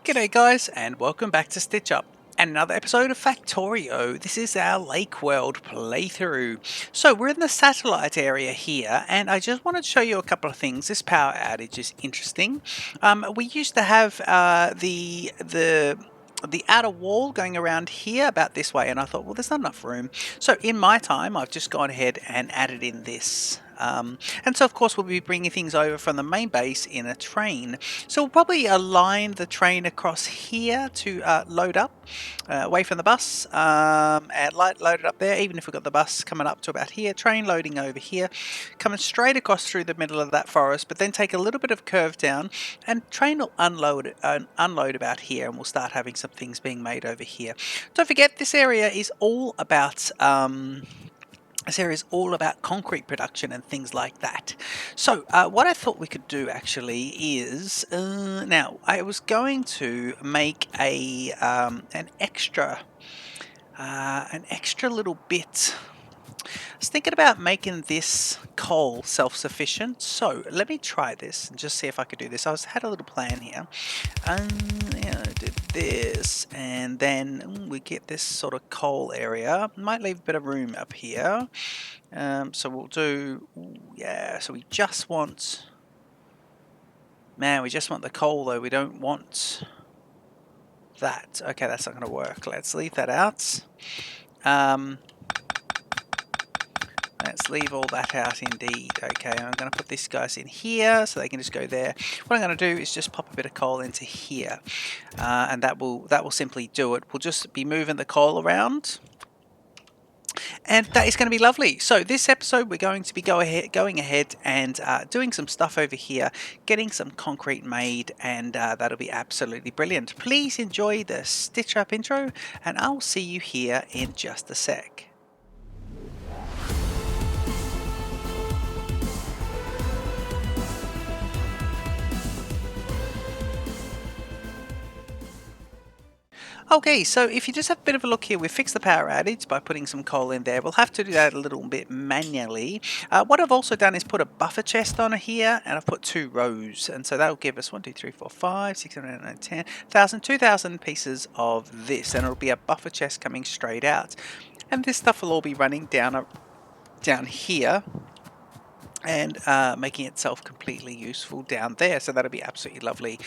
G'day guys, and welcome back to Stitch Up and another episode of Factorio. This is our Lakeworld playthrough. So we're in the satellite area here, and I just wanted to show you a couple of things. This power outage is interesting. We used to have the outer wall going around here about this way, and I thought, well, there's not enough room. So in my time, I've just gone ahead and added in this. And so of course we'll be bringing things over from the main base in a train. So we'll probably align the train across here to load up away from the bus and load it up there, even if we've got the bus coming up to about here, train loading over here, coming straight across through the middle of that forest, but then take a little bit of curve down and train will unload about here, and we'll start having some things being made over here. Don't forget, this area is all about concrete production and things like that. So what I thought we could do actually is now I was going to make an extra little bit. I was thinking about making this coal self-sufficient, so let me try this and just see if I could do this. Had a little plan here. Did this, and then we get this sort of coal area. Might leave a bit of room up here. So we'll do, yeah, so we just want the coal though. We don't want that. Okay, that's not going to work. Let's leave that out. Let's leave all that out indeed. Okay, I'm going to put these guys in here so they can just go there. What I'm going to do is just pop a bit of coal into here, and that will simply do it. We'll just be moving the coal around, and that is going to be lovely. So this episode we're going to be going ahead and doing some stuff over here, getting some concrete made, and that'll be absolutely brilliant. Please enjoy the Stitch Up intro, and I'll see you here in just a sec. Okay, so if you just have a bit of a look here, we've fixed the power outage by putting some coal in there. We'll have to do that a little bit manually. What I've also done is put a buffer chest on here, and I've put 2 rows, and so that'll give us 1, 2, 3, 4, 5, 6, 7, 8, 9, 10, 1,000, 2,000 pieces of this, and it'll be a buffer chest coming straight out. And this stuff will all be running down here, and making itself completely useful down there, so that'll be absolutely lovely.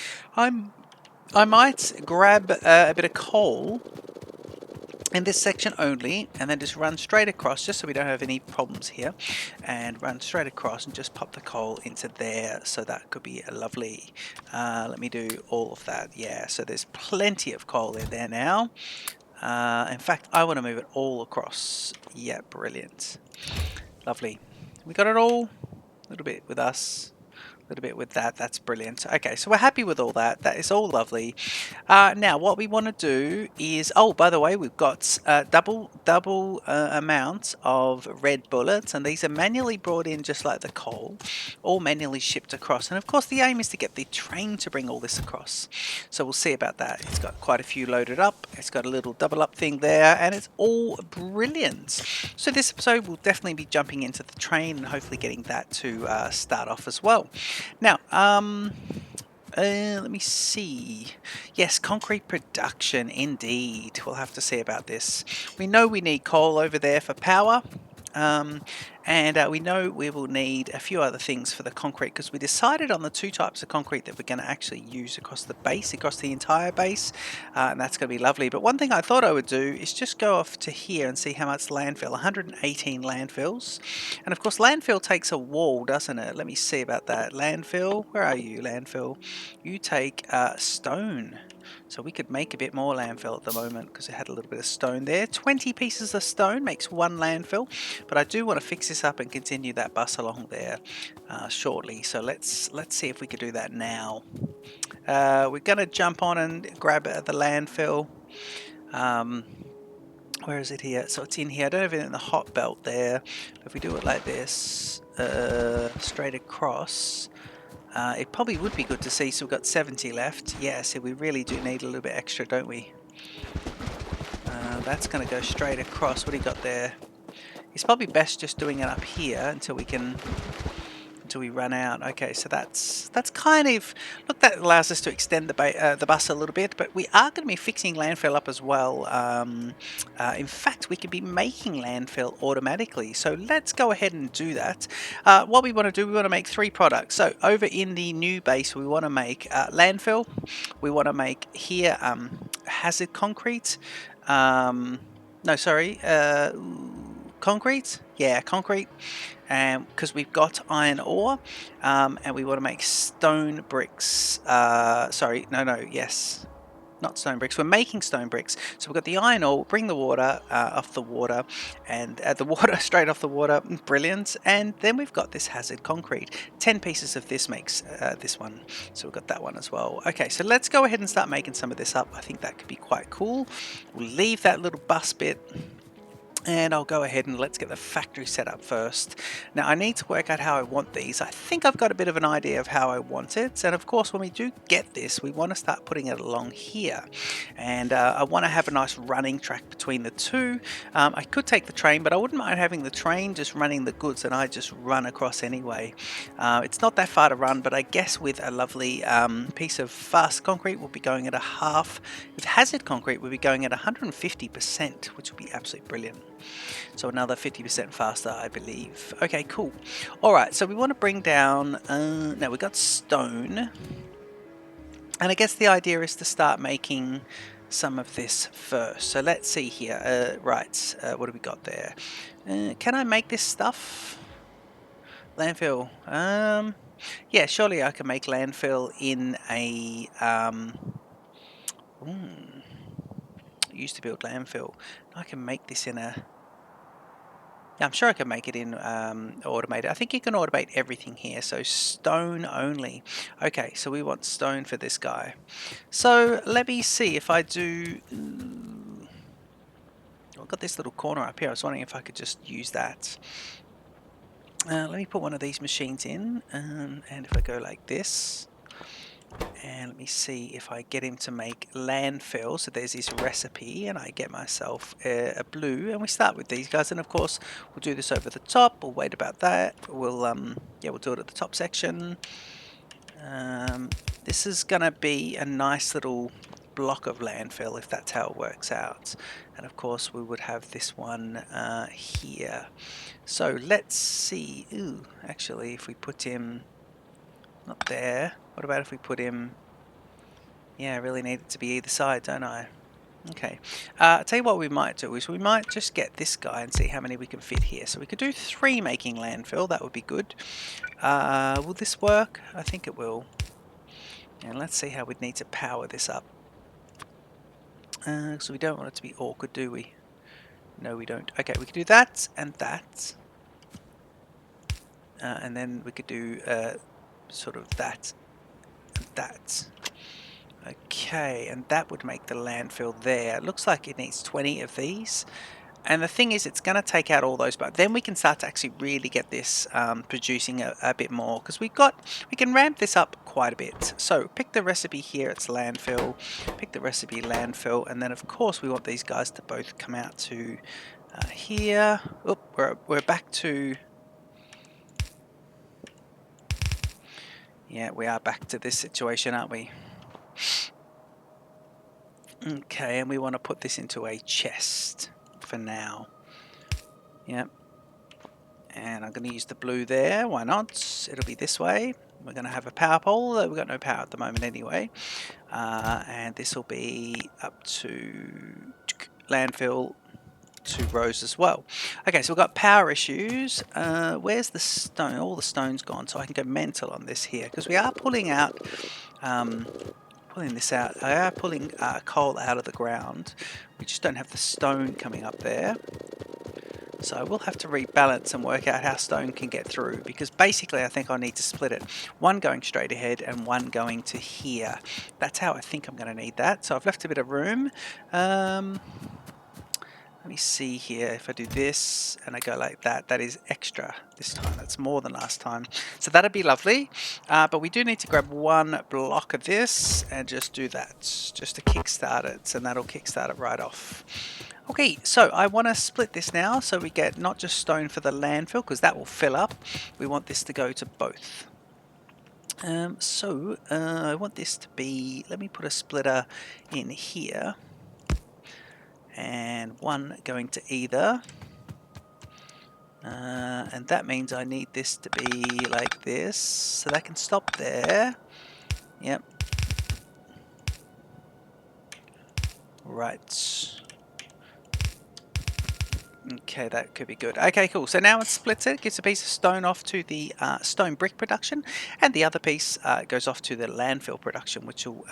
I might grab a bit of coal in this section only, and then just run straight across, just so we don't have any problems here, and run straight across and just pop the coal into there. So that could be lovely. Let me do all of that. Yeah, so there's plenty of coal in there now. In fact, I want to move it all across. Yeah, brilliant. Lovely. We got it all. A little bit with us. Little bit with that. That's brilliant. Okay, so we're happy with all that. That is all lovely. Now what we want to do is, oh, by the way, we've got double amounts of red bullets, and these are manually brought in just like the coal, all manually shipped across. And of course the aim is to get the train to bring all this across, so we'll see about that. It's got quite a few loaded up. It's got a little double up thing there, and it's all brilliant. So this episode will definitely be jumping into the train and hopefully getting that to start off as well. Now, let me see. Yes, concrete production, indeed. We'll have to see about this. We know we need coal over there for power. And we know we will need a few other things for the concrete, because we decided on the 2 types of concrete that we're going to actually use across the base, across the entire base, and that's going to be lovely. But one thing I thought I would do is just go off to here and see how much landfill. 118 landfills, and of course landfill takes a wall, doesn't it? Let me see about that. Landfill, where are you? Landfill, you take stone. So we could make a bit more landfill at the moment because it had a little bit of stone there. 20 pieces of stone makes 1 landfill, but I do want to fix this up and continue that bus along there shortly. So let's see if we could do that now. We're going to jump on and grab the landfill. Where is it here? So it's in here. I don't have it in the hot belt there. If we do it like this, straight across, it probably would be good to see. So we've got 70 left. Yeah, so we really do need a little bit extra, don't we? That's going to go straight across. What do you got there? It's probably best just doing it up here until we can until we run out. Okay, so that's kind of, look, that allows us to extend the bus a little bit, but we are going to be fixing landfill up as well. In fact, we could be making landfill automatically, so let's go ahead and do that. What we want to do, we want to make 3 products. So over in the new base, we want to make landfill, we want to make here hazard concrete, no, sorry, concrete, yeah, concrete, because we've got iron ore, and we want to make stone bricks. Sorry, yes, not stone bricks. We're making stone bricks. So we've got the iron ore. We'll bring the water off the water, and the water straight off the water. Brilliant. And then we've got this hazard concrete. 10 pieces of this makes this one. So we've got that one as well. Okay, so let's go ahead and start making some of this up. I think that could be quite cool. We'll leave that little bus bit. And I'll go ahead and let's get the factory set up first. Now I need to work out how I want these. I think I've got a bit of an idea of how I want it. And of course, when we do get this, we want to start putting it along here. And I want to have a nice running track between the two. I could take the train, but I wouldn't mind having the train just running the goods and I just run across anyway. It's not that far to run, but I guess with a lovely piece of fast concrete, we'll be going at a half. With hazard concrete, we'll be going at 150%, which will be absolutely brilliant. So another 50% faster, I believe. Okay, cool. All right, so we want to bring down, now we've got stone. And I guess the idea is to start making some of this first. So let's see here. Right, what do we got there? Can I make this stuff? Landfill. Yeah, surely I can make landfill in a... used to build landfill. I can make this in a... Yeah, I'm sure I can make it in automated. I think you can automate everything here. So stone only. Okay, so we want stone for this guy. So let me see if I do... I've got this little corner up here. I was wondering if I could just use that. Let me put one of these machines in. And if I go like this... And let me see if I get him to make landfill. So there's his recipe, and I get myself a blue, and we start with these guys. And of course, we'll do this over the top. We'll wait about that. We'll yeah, we'll do it at the top section. This is gonna be a nice little block of landfill if that's how it works out. And of course, we would have this one here. So let's see. Ooh, actually, if we put him not there. What about if we put him... Yeah, I really need it to be either side, don't I? Okay. I'll tell you what we might do is we might just get this guy and see how many we can fit here. So we could do 3 making landfill. That would be good. Will this work? I think it will. And let's see how we'd need to power this up. So we don't want it to be awkward, do we? No, we don't. Okay, we could do that and that. And then we could do sort of that and that. Okay, and that would make the landfill there. It looks like it needs 20 of these. And the thing is, it's going to take out all those, but then we can start to actually really get this producing a bit more, because we can ramp this up quite a bit. So pick the recipe here, it's landfill, pick the recipe landfill, and then of course we want these guys to both come out to here. Oop, we're back to... Yeah, we are back to this situation, aren't we? Okay, and we want to put this into a chest for now. Yep. And I'm going to use the blue there. Why not? It'll be this way. We're going to have a power pole, though we've got no power at the moment anyway. And this will be up to landfill 2 rows as well. Okay, so we've got power issues. Where's the stone? All the stone's gone, so I can go mental on this here, because we are pulling out... pulling this out. I are pulling coal out of the ground. We just don't have the stone coming up there. So I will have to rebalance and work out how stone can get through, because basically I think I need to split it. One going straight ahead and one going to here. That's how I think I'm going to need that. So I've left a bit of room. Let me see here. If I do this and I go like that, that is extra this time. That's more than last time. So that'd be lovely. But we do need to grab 1 block of this and just do that, just to kickstart it. And that'll kickstart it right off. Okay, so I want to split this now so we get not just stone for the landfill, because that will fill up. We want this to go to both. I want this to be, let me put a splitter in here, and one going to either. And that means I need this to be like this, so that can stop there. Yep. Right. Okay, that could be good. Okay, cool. So now it splits it, gives a piece of stone off to the stone brick production, and the other piece goes off to the landfill production, which will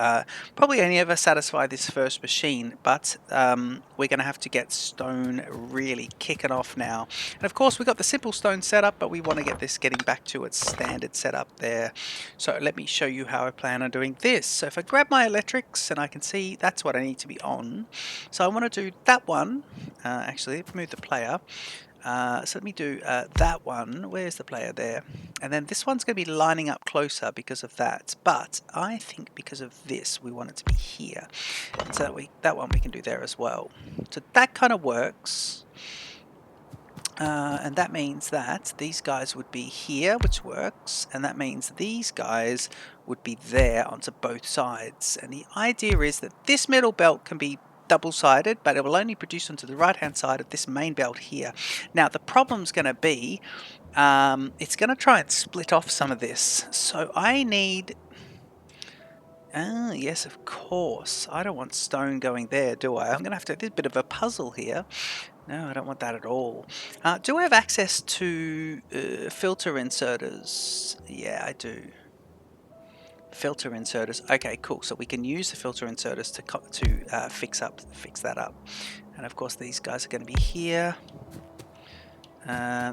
probably only ever satisfy this first machine, but we're going to have to get stone really kicking off now. And of course, we've got the simple stone setup, but we want to get this getting back to its standard setup there. So let me show you how I plan on doing this. So if I grab my electrics, and I can see that's what I need to be on. So I want to do that one. Actually, move the player. So let me do that one. Where's the player there? And then this one's going to be lining up closer because of that. But I think because of this, we want it to be here. And so that one we can do there as well. So that kind of works. And that means that these guys would be here, which works. And that means these guys would be there onto both sides. And the idea is that this middle belt can be double-sided, but it will only produce onto the right-hand side of this main belt here. Now, the problem's going to be, it's going to try and split off some of this. So I need... yes, of course. I don't want stone going there, do I? I'm going to have to... There's a bit of a puzzle here. No, I don't want that at all. Do I have access to filter inserters? Yeah, I do. Filter inserters. Okay, cool. So we can use the filter inserters to fix that up. And of course, these guys are going to be here.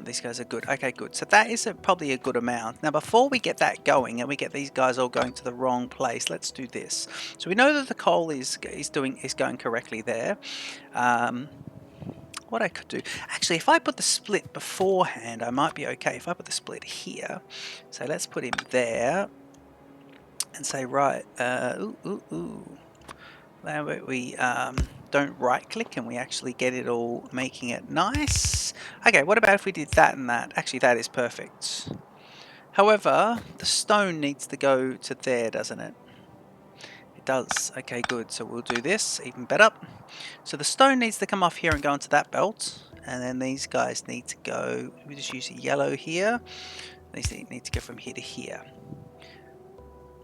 These guys are good. Okay, good. So that is probably a good amount. Now, before we get that going and we get these guys all going to the wrong place, let's do this. So we know that the coal is going correctly there. What I could do, actually, if I put the split beforehand, I might be okay. If I put the split here, so let's put him there. And say, right, now we don't right click and we actually get it all making it nice. Okay, what about if we did that and that? Actually, that is perfect. However, the stone needs to go to there, doesn't it? It does. Okay, good. So we'll do this even better. So the stone needs to come off here and go into that belt. And then these guys need to go, we just use a yellow here. These need to go from here to here.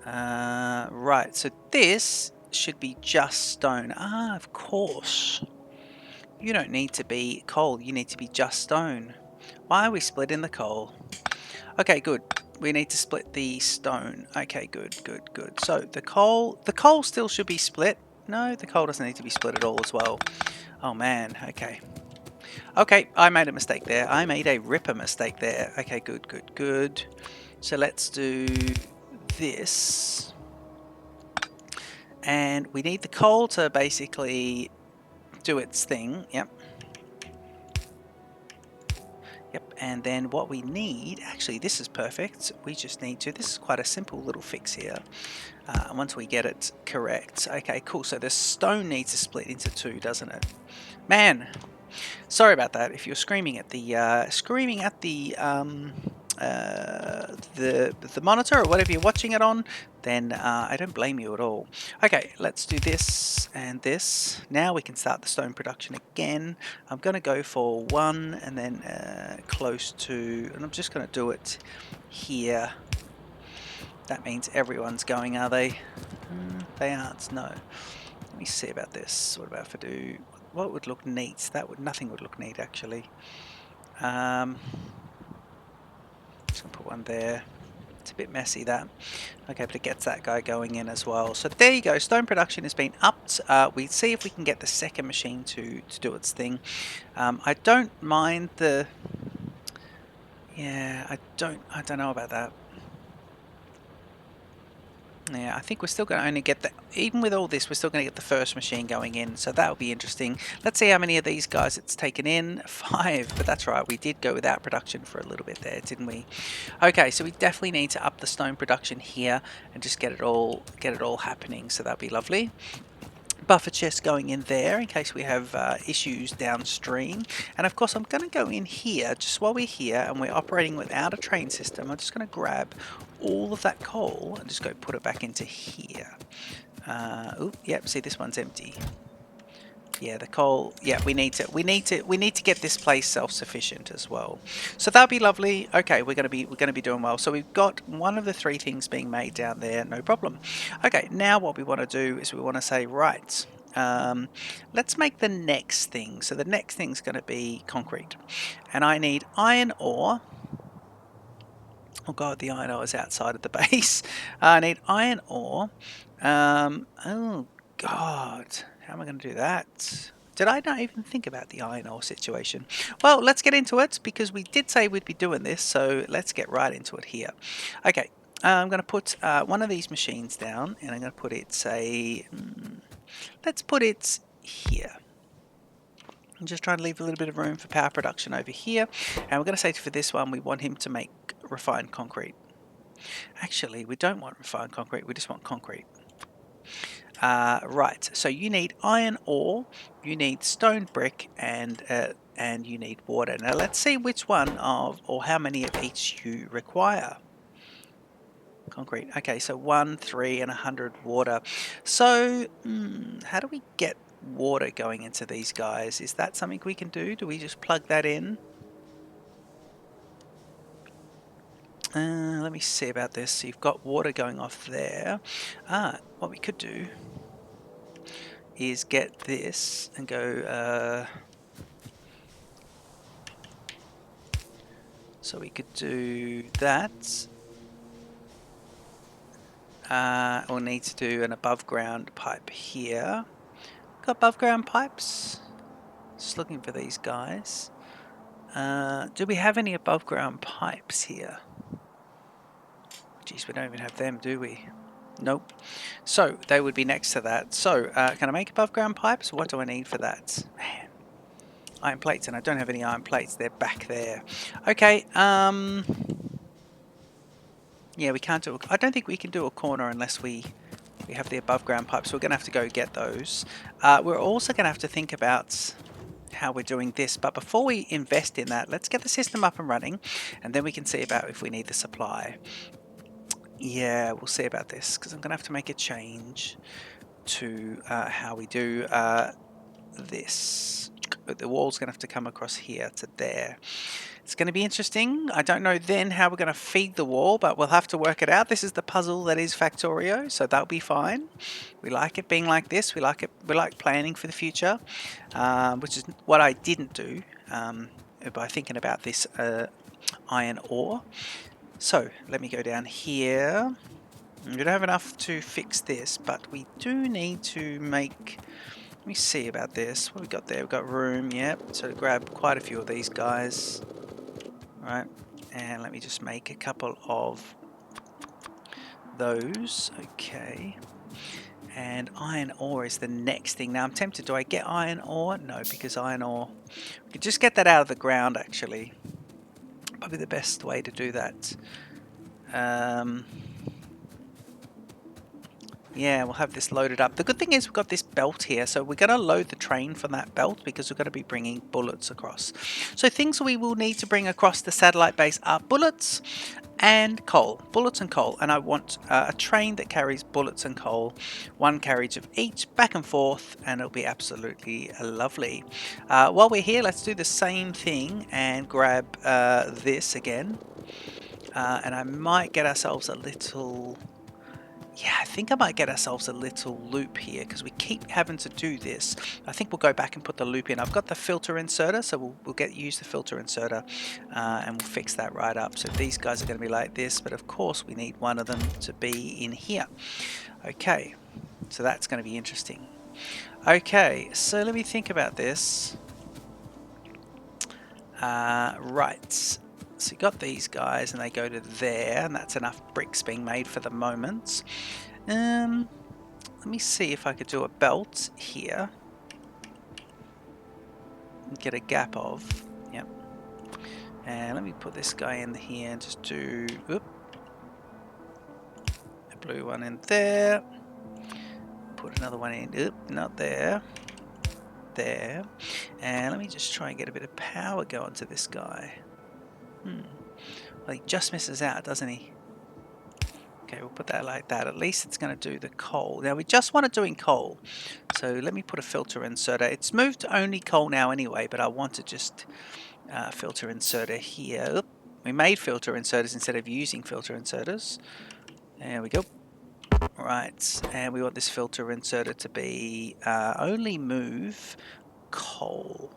Right, so this should be just stone. Ah, of course. You don't need to be coal, you need to be just stone. Why are we splitting the coal? Okay, good. We need to split the stone. Okay, good. So the coal still should be split. No, the coal doesn't need to be split at all as well. Oh man, okay. Okay, I made a mistake there. I made a ripper mistake there. Okay, good. So let's do this, and we need the coal to basically do its thing. Yep, and then what we need, actually this is perfect, we just need to, this is quite a simple little fix here, once we get it correct. Okay, cool. So the stone needs to split into two, doesn't it? Man, sorry about that. If you're screaming at the the monitor or whatever you're watching it on, then I don't blame you at all. Okay, let's do this and this. Now we can start the stone production again. I'm going to go for one and then close to, and I'm just going to do it here. That means everyone's going, are they? They aren't, no. Let me see about this. What about if I do, what would look neat? Nothing would look neat actually. Just gonna put one there. It's a bit messy, that. Okay, but it gets that guy going in as well. So there you go. Stone production has been upped. We see if we can get the second machine to do its thing. I don't mind the... Yeah, I don't know about that. Yeah, I think we're still going to only get the... Even with all this, we're still going to get the first machine going in, so that'll be interesting. Let's see how many of these guys it's taken in. 5, but that's right, we did go without production for a little bit there, didn't we? Okay, so we definitely need to up the stone production here and just get it all happening, so that'll be lovely. buffer chest going in there in case we have issues downstream. And of course I'm going to go in here just while we're here and we're operating without a train system. I'm just going to grab all of that coal and just go put it back into here. Yep, see, this one's empty. Yeah, the coal. Yeah, we need to get this place self-sufficient as well. So that'll be lovely. Okay, we're gonna be doing well. So we've got one of the three things being made down there, no problem. Okay, now what we want to do is we want to say, right, let's make the next thing. So the next thing's going to be concrete, and I need iron ore. Oh god, the iron ore is outside of the base. I need iron ore. Oh god, how am I going to do that? Did I not even think about the iron ore situation? Well, let's get into it because we did say we'd be doing this, so let's get right into it here. Okay, I'm going to put one of these machines down, and I'm going to put it, say, let's put it here. I'm just trying to leave a little bit of room for power production over here. And we're going to say for this one, we want him to make refined concrete. Actually, we don't want refined concrete, we just want concrete. Right, so you need iron ore, you need stone brick, and you need water. Now let's see which one of, or how many of each you require. Concrete. Okay, so 1, 3, and 100 water. So, how do we get water going into these guys? Is that something we can do? Do we just plug that in? Let me see about this. So you've got water going off there. What we could do is get this and go, so we could do that. We'll need to do an above ground pipe here. Got above ground pipes? Just looking for these guys. Do we have any above ground pipes here? Geez, we don't even have them, do we? Nope. So they would be next to that. So can I make above ground pipes? What do I need for that? Man, iron plates, and I don't have any iron plates. They're back there. Okay. Yeah, we can't do. I don't think we can do a corner unless we have the above ground pipes. So we're going to have to go get those. We're also going to have to think about how we're doing this, but before we invest in that, let's get the system up and running, and then we can see about if we need the supply. Yeah, we'll see about this because I'm gonna have to make a change to how we do this. The wall's gonna have to come across here to there. It's going to be interesting. I don't know then how we're going to feed the wall, but we'll have to work it out. This is the puzzle that is Factorio, so that'll be fine. We like it being like this. We like it. We like planning for the future, which is what I didn't do by thinking about this iron ore. So let me go down here. We don't have enough to fix this, but we do need to make. Let me see about this. What we got there? We've got room. Yep. So to grab quite a few of these guys. Right, and let me just make a couple of those. Okay, and iron ore is the next thing. Now I'm tempted, do I get iron ore? No, because iron ore, we could just get that out of the ground actually. Probably the best way to do that. Yeah, we'll have this loaded up. The good thing is we've got this belt here, so we're going to load the train from that belt because we're going to be bringing bullets across. So things we will need to bring across the satellite base are bullets and coal. Bullets and coal, and I want a train that carries bullets and coal, one carriage of each, back and forth, and it'll be absolutely lovely. While we're here, let's do the same thing and grab this again. And I might get ourselves a little... Yeah, I think I might get ourselves a little loop here because we keep having to do this. I think we'll go back and put the loop in. I've got the filter inserter, so we'll use the filter inserter and we'll fix that right up. So these guys are going to be like this, but of course we need one of them to be in here. Okay, so that's going to be interesting. Okay, so let me think about this. Right. So you got these guys and they go to there, and that's enough bricks being made for the moment. Let me see if I could do a belt here. Get a gap of, yep. And let me put this guy in here and just do, a blue one in there. put another one in. Oop, not there. There. And let me just try and get a bit of power going to this guy. Well, he just misses out, doesn't he? Okay, we'll put that like that. At least it's going to do the coal. Now, we just want it doing coal. So let me put a filter inserter. It's moved to only coal now anyway, but I want to just filter inserter here. Oop, we made filter inserters instead of using filter inserters. There we go. Right, and we want this filter inserter to be only move coal.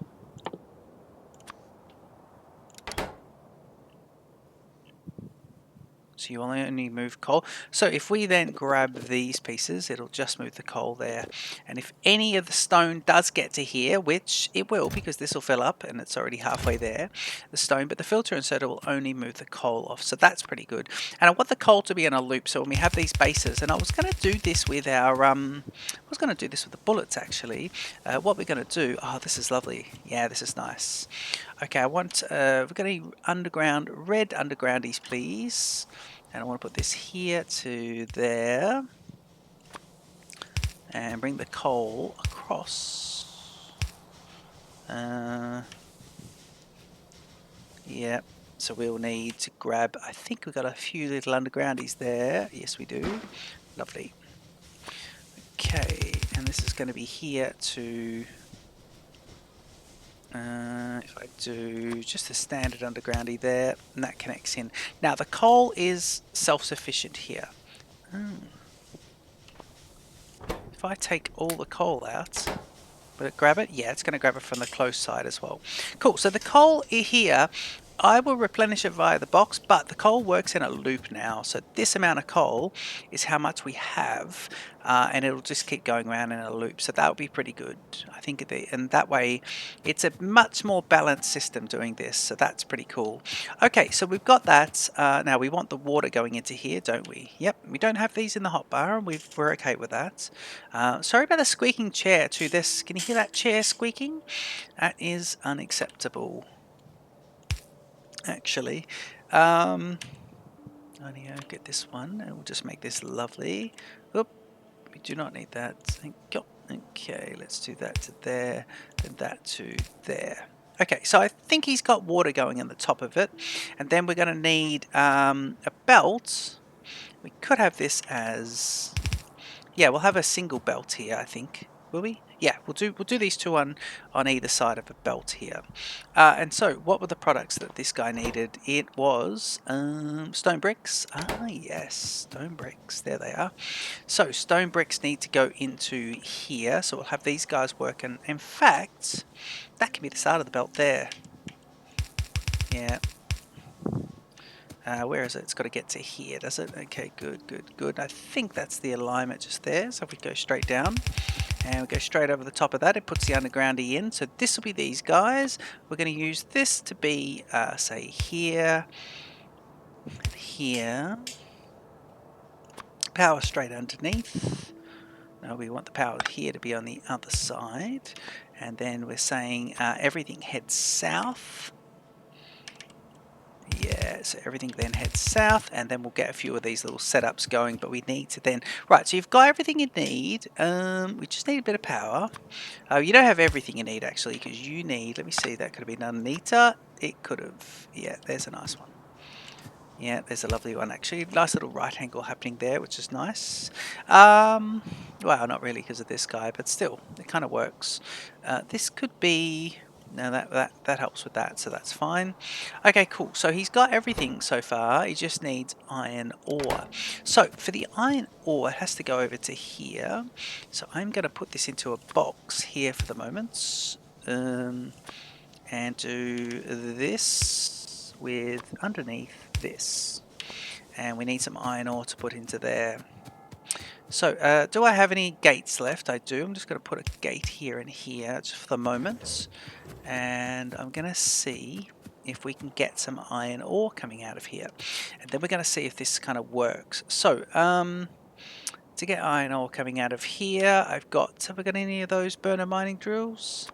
So you will only move coal. So if we then grab these pieces, it'll just move the coal there. And if any of the stone does get to here, which it will because this will fill up and it's already halfway there, the stone, but the filter inserter will only move the coal off. So that's pretty good. And I want the coal to be in a loop. So when we have these bases, and I was going to do this with our, the bullets actually. What we're going to do, oh, this is lovely. Yeah, this is nice. Okay, I want, we're going to underground, red undergroundies, please. And I want to put this here to there. And bring the coal across. Yeah, so we'll need to grab, I think we've got a few little undergroundies there. Yes, we do. Lovely. Okay, and this is going to be here to... if I do just a standard undergroundy there, and that connects in. Now the coal is self-sufficient here. If I take all the coal out, will it grab it? Yeah, it's going to grab it from the close side as well. Cool, so the coal here, I will replenish it via the box, but the coal works in a loop now. So this amount of coal is how much we have, and it'll just keep going around in a loop. So that would be pretty good, I think. And that way, it's a much more balanced system doing this. So that's pretty cool. Okay, so we've got that. Now we want the water going into here, don't we? Yep, we don't have these in the hotbar, and we're okay with that. Sorry about the squeaking chair too. Can you hear that chair squeaking? That is unacceptable. Actually, I need to get this one, and we'll just make this lovely. Oop, we do not need that. Thank you. Okay, let's do that to there, then that to there. Okay, so I think he's got water going in the top of it, and then we're going to need a belt. We could have this as, yeah, we'll have a single belt here, I think. Will we? Yeah, we'll do these two on either side of a belt here. And so, what were the products that this guy needed? It was stone bricks. Ah, yes, stone bricks. There they are. So, stone bricks need to go into here. So we'll have these guys working. In fact, that can be the start of the belt there. Yeah. Where is it? It's got to get to here, does it? Okay, good. I think that's the alignment just there. So if we go straight down and we go straight over the top of that, it puts the undergroundy in. So this will be these guys. We're going to use this to be, say, here, here. Power straight underneath. No, we want the power here to be on the other side. And then we're saying everything heads south. Yeah, so everything then heads south, and then we'll get a few of these little setups going, but we need to then... Right, so you've got everything you need. We just need a bit of power. You don't have everything you need, actually, because you need... Let me see, that could have been underneath. It could have... Yeah, there's a nice one. Yeah, there's a lovely one, actually. Nice little right angle happening there, which is nice. Well, not really because of this guy, but still, it kind of works. This could be... No, that helps with that, so that's fine. Okay, cool. So he's got everything so far. He just needs iron ore. So for the iron ore, it has to go over to here. So I'm going to put this into a box here for the moment. And do this with underneath this. And we need some iron ore to put into there. So, do I have any gates left? I do. I'm just going to put a gate here and here just for the moment. And I'm going to see if we can get some iron ore coming out of here. And then we're going to see if this kind of works. So, to get iron ore coming out of here, have we got any of those burner mining drills?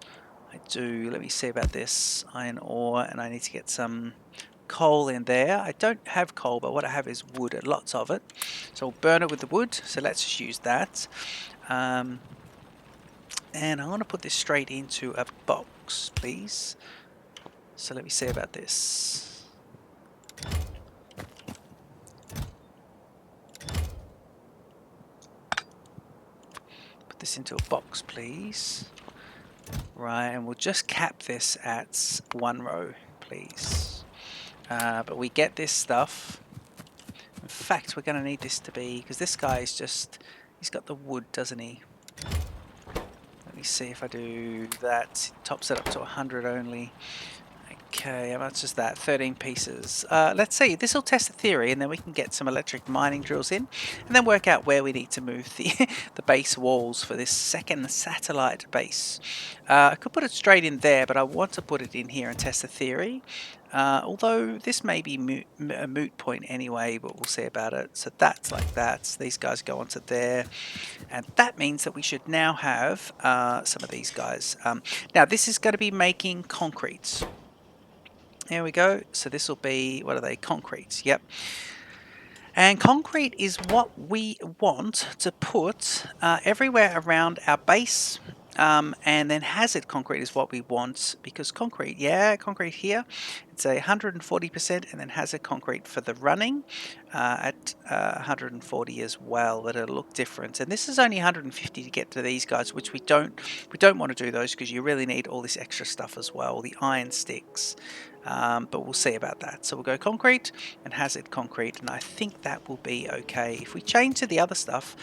I do. Let me see about this iron ore, and I need to get some coal in there. I don't have coal, but what I have is wood, and lots of it. So I'll burn it with the wood. So let's just use that. And I want to put this straight into a box, please. So let me see about this. Put this into a box, please. Right, and we'll just cap this at 1 row, please. But we get this stuff. In fact, we're going to need this to be, because this guy is just, he's got the wood, doesn't he? Let me see if I do that. Tops it up to 100 only. Okay, how much is that? 13 pieces. Let's see, this will test the theory, and then we can get some electric mining drills in, and then work out where we need to move the, the base walls for this second satellite base. I could put it straight in there, but I want to put it in here and test the theory. Although this may be a moot point anyway, but we'll see about it. So that's like that. These guys go onto there. And that means that we should now have some of these guys. Now this is going to be making concrete. There we go. So this will be, what are they? Concrete. Yep. And concrete is what we want to put everywhere around our base. And then hazard concrete is what we want, because concrete, yeah, concrete here, it's a 140%, and then hazard concrete for the running at 140 as well, but it'll look different. And this is only 150 to get to these guys, which we don't want to do those, because you really need all this extra stuff as well, the iron sticks. But we'll see about that. So we'll go concrete and hazard concrete, and I think that will be okay. If we change to the other stuff,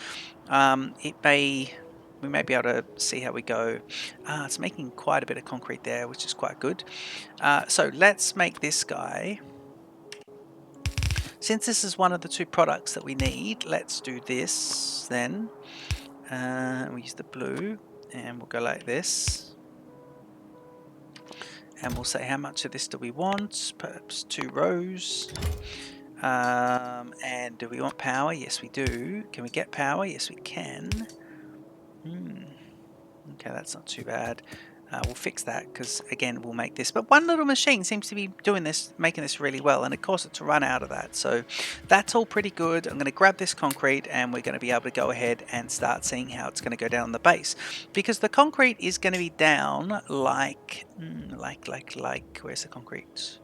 we may be able to see how we go. It's making quite a bit of concrete there, which is quite good. So let's make this guy. Since this is one of the 2 products that we need, let's do this then. We use the blue, and we'll go like this. And we'll say how much of this do we want? Perhaps 2 rows. And do we want power? Yes, we do. Can we get power? Yes, we can. Okay, that's not too bad. We'll fix that, because again, we'll make this. But one little machine seems to be doing this, making this really well, and it caused it to run out of that. So that's all pretty good. I'm going to grab this concrete, and we're going to be able to go ahead and start seeing how it's going to go down the base, because the concrete is going to be down like where's the concrete?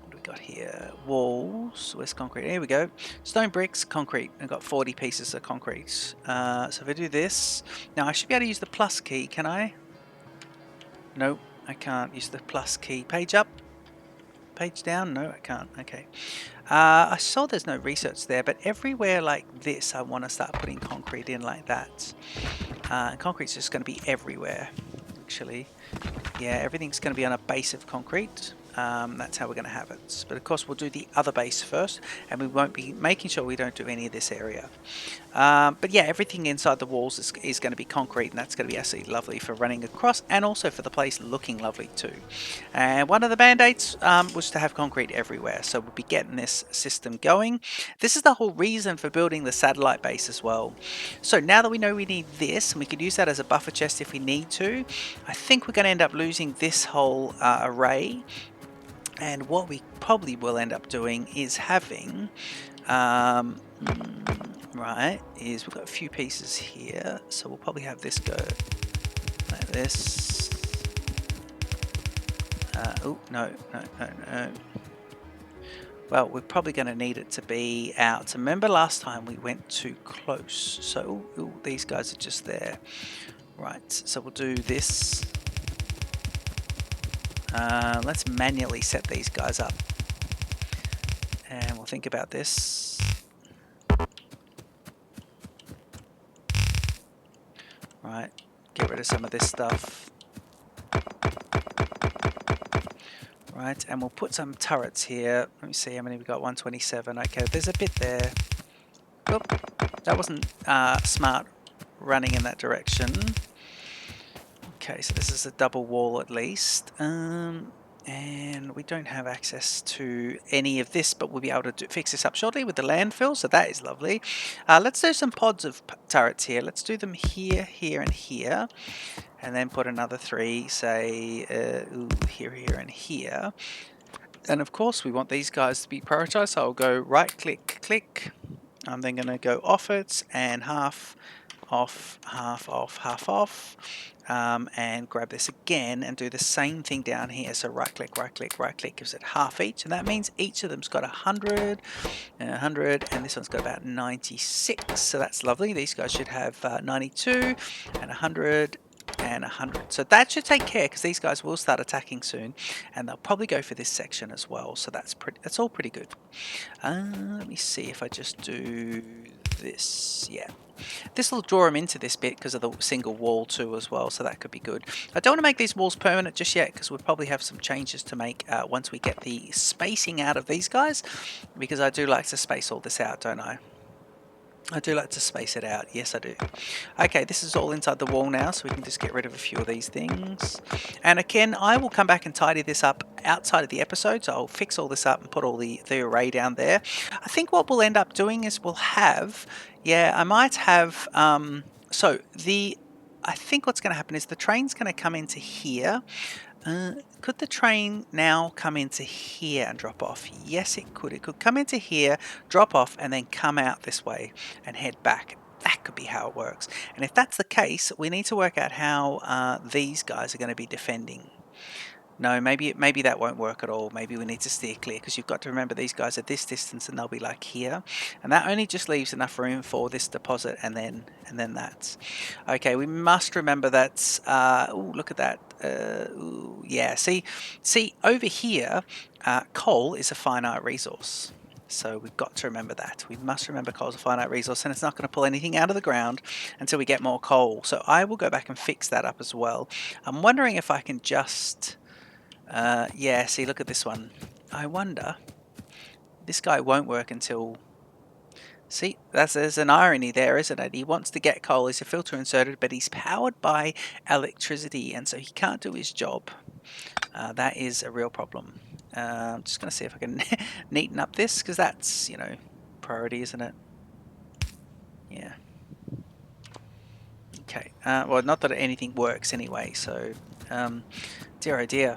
What do we got here? Walls. Where's concrete? Here we go. Stone bricks, concrete. I've got 40 pieces of concrete. So if I do this, now I should be able to use the plus key. Can I? No, I can't use the plus key. Page up, page down. No, I can't. Okay. I saw there's no research there, but everywhere like this, I want to start putting concrete in like that. Concrete's just going to be everywhere, actually. Yeah, everything's going to be on a base of concrete. That's how we're going to have it. But of course, we'll do the other base first, and we won't be making sure we don't do any of this area. But yeah, everything inside the walls is going to be concrete, and that's going to be absolutely lovely for running across, and also for the place looking lovely too. And one of the band-aids was to have concrete everywhere, so we'll be getting this system going. This is the whole reason for building the satellite base as well. So now that we know we need this, and we could use that as a buffer chest if we need to, I think we're going to end up losing this whole array. And what we probably will end up doing is having, right, is we've got a few pieces here, so we'll probably have this go like this. Oh, no. Well, we're probably going to need it to be out. So remember last time we went too close. So ooh, these guys are just there. Right, so we'll do this. Let's manually set these guys up, and we'll think about this. Right, get rid of some of this stuff. Right, and we'll put some turrets here. Let me see how many we got. 127. Okay, there's a bit there. Oop, that wasn't smart running in that direction. Okay, so this is a double wall at least. And we don't have access to any of this, but we'll be able to fix this up shortly with the landfill, so that is lovely. Let's do some pods of turrets here. Let's do them here, here, and here. And then put another 3, say, here, here, and here. And of course, we want these guys to be prioritized, so I'll go right click, click. I'm then going to go off it and half off, half off, half off, and grab this again and do the same thing down here. So right click, right click, right click gives it half each, and that means each of them's got 100 and 100, and this one's got about 96, so that's lovely. These guys should have 92 and 100 and 100. So that should take care, because these guys will start attacking soon, and they'll probably go for this section as well. So that's all pretty good. Let me see if I just do this. Yeah, this will draw them into this bit because of the single wall too as well, so that could be good. I don't want to make these walls permanent just yet, because we'll probably have some changes to make once we get the spacing out of these guys, because I do like to space all this out, don't I? I do like to space it out. Yes, I do. Okay, this is all inside the wall now, so we can just get rid of a few of these things. And again, I will come back and tidy this up outside of the episode, so I'll fix all this up and put all the array down there. I think what we'll end up doing is we'll have, yeah, I might have, I think what's going to happen is the train's going to come into here. Could the train now come into here and drop off? Yes, it could. It could come into here, drop off, and then come out this way and head back. That could be how it works. And if that's the case, we need to work out how these guys are going to be defending. No, maybe that won't work at all. Maybe we need to steer clear, because you've got to remember these guys are this distance and they'll be like here, and that only just leaves enough room for this deposit and then that. Okay, we must remember that. Oh, look at that. Ooh, yeah. See over here, coal is a finite resource. So we've got to remember that. We must remember coal is a finite resource, and it's not going to pull anything out of the ground until we get more coal. So I will go back and fix that up as well. I'm wondering if I can just... yeah, see, look at this one. I wonder, this guy won't work until... See, there's an irony there, isn't it? He wants to get coal, he's a filter inserted, but he's powered by electricity, and so he can't do his job. That is a real problem. I'm just going to see if I can neaten up this, because that's, priority, isn't it? Yeah. Okay. Well, not that anything works anyway, so... dear oh dear.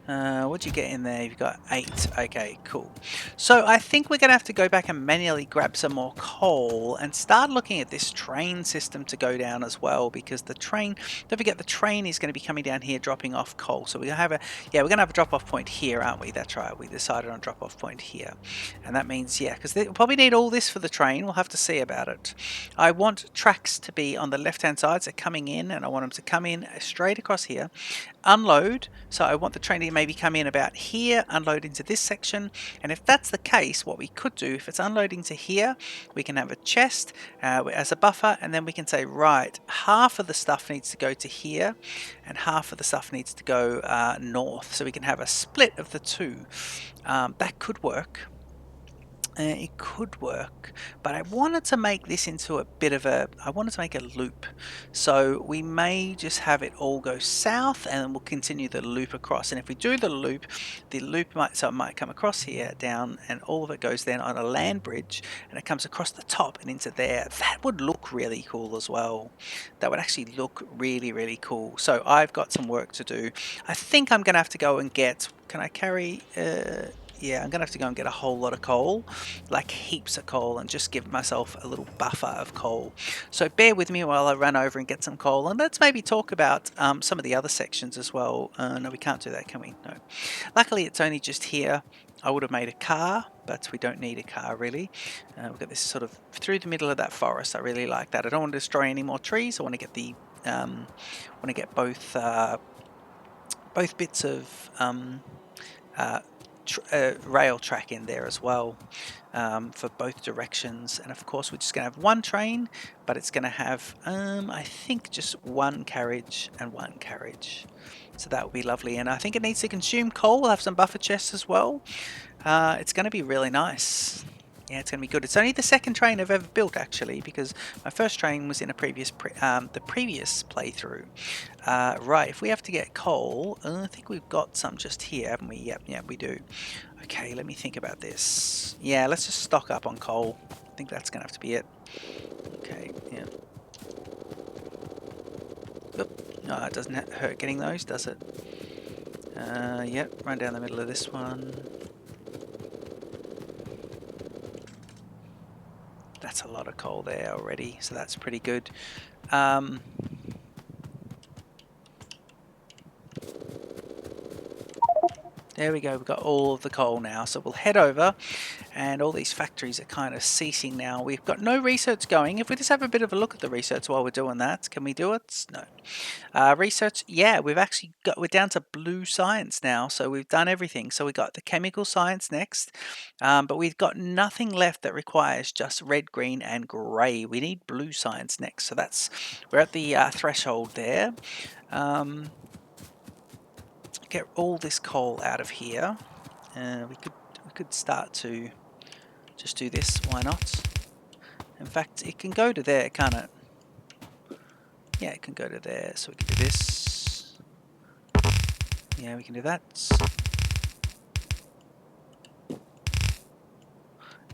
What'd you get in there? You've got 8. Okay, cool. So I think we're going to have to go back and manually grab some more coal and start looking at this train system to go down as well, because the train, don't forget, the train is going to be coming down here dropping off coal. So we're going to have we're going to have a drop off point here, aren't we? That's right. We decided on a drop off point here. And that means, yeah, because they'll probably need all this for the train. We'll have to see about it. I want tracks to be on the left-hand side, so coming in, and I want them to come in straight across here. Unload, so I want the train to maybe come in about here, unload into this section, and if that's the case, what we could do, if it's unloading to here, we can have a chest as a buffer, and then we can say, right, half of the stuff needs to go to here, and half of the stuff needs to go north, so we can have a split of the two. That could work. It could work, but I wanted to make this into a bit of a... I wanted to make a loop. So we may just have it all go south, and then we'll continue the loop across. And if we do the loop might come across here, down, and all of it goes then on a land bridge, and it comes across the top and into there. That would look really cool as well. That would actually look really, really cool. So I've got some work to do. I think I'm going to have to go and get... Can I carry... yeah, I'm going to have to go and get a whole lot of coal, like heaps of coal, and just give myself a little buffer of coal. So bear with me while I run over and get some coal, and let's maybe talk about some of the other sections as well. No, we can't do that, can we? No. Luckily, it's only just here. I would have made a car, but we don't need a car really. We've got this sort of through the middle of that forest. I really like that. I don't want to destroy any more trees. I want to get the both bits of rail track in there as well, for both directions. And of course we're just going to have one train, but it's going to have I think just one carriage and one carriage, so that would be lovely. And I think it needs to consume coal. We'll have some buffer chests as well. It's going to be really nice. Yeah, it's going to be good. It's only the second train I've ever built, actually, because my first train was in a previous playthrough. Right, if we have to get coal, I think we've got some just here, haven't we? Yep, we do. Okay, let me think about this. Yeah, let's just stock up on coal. I think that's going to have to be it. Okay, yeah. Oop. No, it doesn't hurt getting those, does it? Yep, run down the middle of this one. That's lot of coal there already, so that's pretty good. There we go, we've got all of the coal now, so we'll head over, and all these factories are kind of ceasing now. We've got no research going. If we just have a bit of a look at the research while we're doing that, can we do it? No. Research, yeah, we're down to blue science now, so we've done everything. So we got the chemical science next, but we've got nothing left that requires just red, green, and grey. We need blue science next, so we're at the threshold there. Get all this coal out of here. We could start to just do this. Why not? In fact, it can go to there, can't it? Yeah, it can go to there. So we can do this. Yeah, we can do that.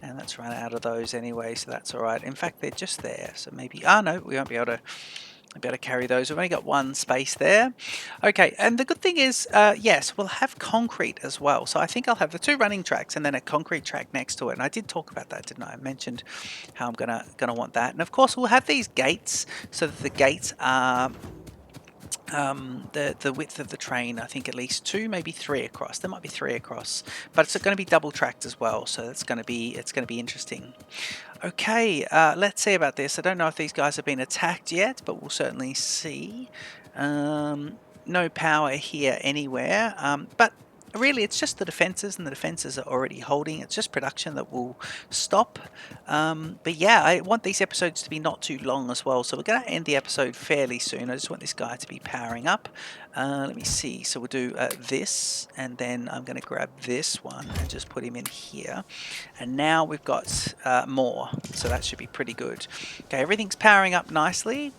And that's run out of those anyway, so that's all right. In fact, they're just there, so maybe. No, we won't be able to carry those. We've only got one space there. Okay, and the good thing is, yes, we'll have concrete as well. So I think I'll have the 2 running tracks and then a concrete track next to it. And I did talk about that, didn't I? I mentioned how I'm gonna want that. And of course, we'll have these gates so that the gates are the width of the train, I think at least 2, maybe 3 across. There might be 3 across, but it's going to be double tracked as well, so it's going to be interesting. Okay, let's see about this. I don't know if these guys have been attacked yet, but we'll certainly see. No power here anywhere, but really it's just the defences, and the defences are already holding. It's just production that will stop. But yeah, I want these episodes to be not too long as well, so we're going to end the episode fairly soon. I just want this guy to be powering up. Let me see. So we'll do this, and then I'm going to grab this one and just put him in here. And now we've got more, so that should be pretty good. Okay, everything's powering up nicely.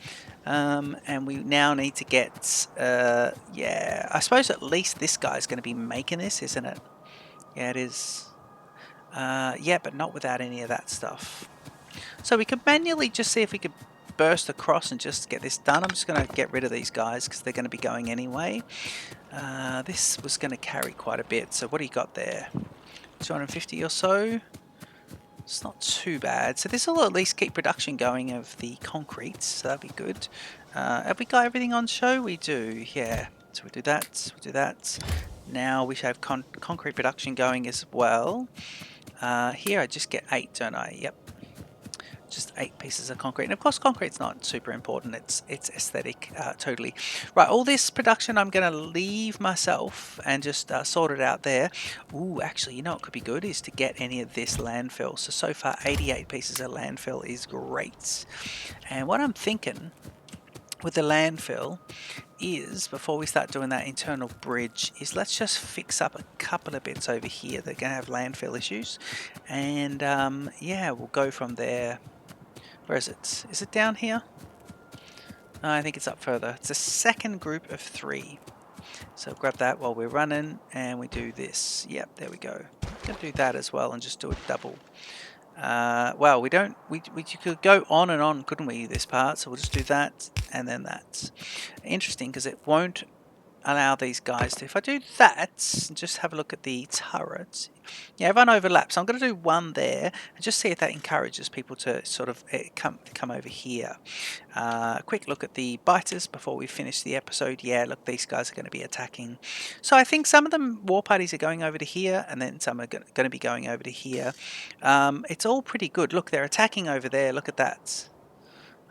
And we now need to get, yeah, I suppose at least this guy's going to be making this, isn't it? Yeah, it is. Yeah, but not without any of that stuff. So we could manually just see if we could burst across and just get this done. I'm just going to get rid of these guys because they're going to be going anyway. This was going to carry quite a bit. So what do you got there? 250 or so. It's not too bad. So this will at least keep production going of the concrete, so that'd be good. Have we got everything on show? We do, yeah. So we do that, we do that. Now we should have concrete production going as well. Here I just get 8, don't I? Yep. Just 8 pieces of concrete. And of course concrete's not super important, it's aesthetic, totally. Right, all this production I'm going to leave myself and just sort it out there. Ooh, actually, you know what could be good is to get any of this landfill. So far 88 pieces of landfill is great. And what I'm thinking with the landfill is, before we start doing that internal bridge, is let's just fix up a couple of bits over here that are going to have landfill issues. And yeah, we'll go from there. Where is it? Is it down here? No, I think it's up further. It's a second group of 3. So grab that while we're running, and we do this. Yep, there we go. I'm going to do that as well and just do a double. Well, we could go on and on, couldn't we, this part? So we'll just do that and then that. Interesting, because it won't allow these guys to. If I do that, and just have a look at the turrets. Yeah, everyone overlaps. I'm going to do one there and just see if that encourages people to sort of come over here. Quick look at the biters before we finish the episode. Yeah, look, these guys are going to be attacking. So I think some of them war parties are going over to here, and then some are going to be going over to here. It's all pretty good. Look, they're attacking over there. Look at that.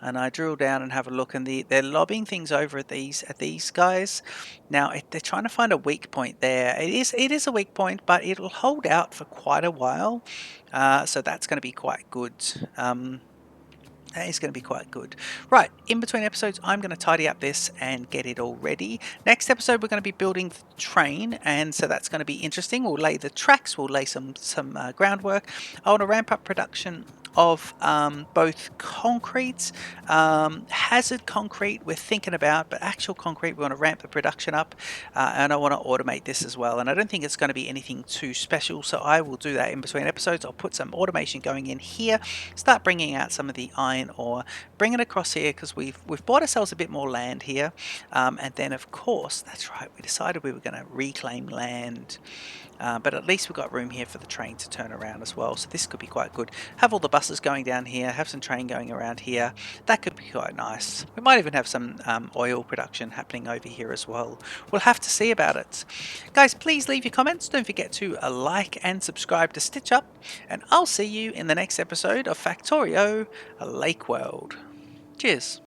And I drill down and have a look, and they're lobbing things over at these guys. Now they're trying to find a weak point there. It is a weak point, but it'll hold out for quite a while. So that's going to be quite good. That is going to be quite good. Right, in between episodes, I'm going to tidy up this and get it all ready. Next episode, we're going to be building the train, and so that's going to be interesting. We'll lay the tracks, we'll lay some groundwork. I want to ramp up production of both concrete, hazard concrete we're thinking about, but actual concrete we want to ramp the production up, and I want to automate this as well. And I don't think it's going to be anything too special, so I will do that in between episodes. I'll put some automation going in here, start bringing out some of the iron ore, bring it across here, because we've bought ourselves a bit more land here, and then of course, that's right, we decided we were going to reclaim land. but at least we've got room here for the train to turn around as well, so this could be quite good. Have all the buses going down here, have some train going around here. That could be quite nice. We might even have some oil production happening over here as well. We'll have to see about it. Guys, please leave your comments. Don't forget to like and subscribe to Stitch Up, and I'll see you in the next episode of Factorio, Lakeworld. Cheers.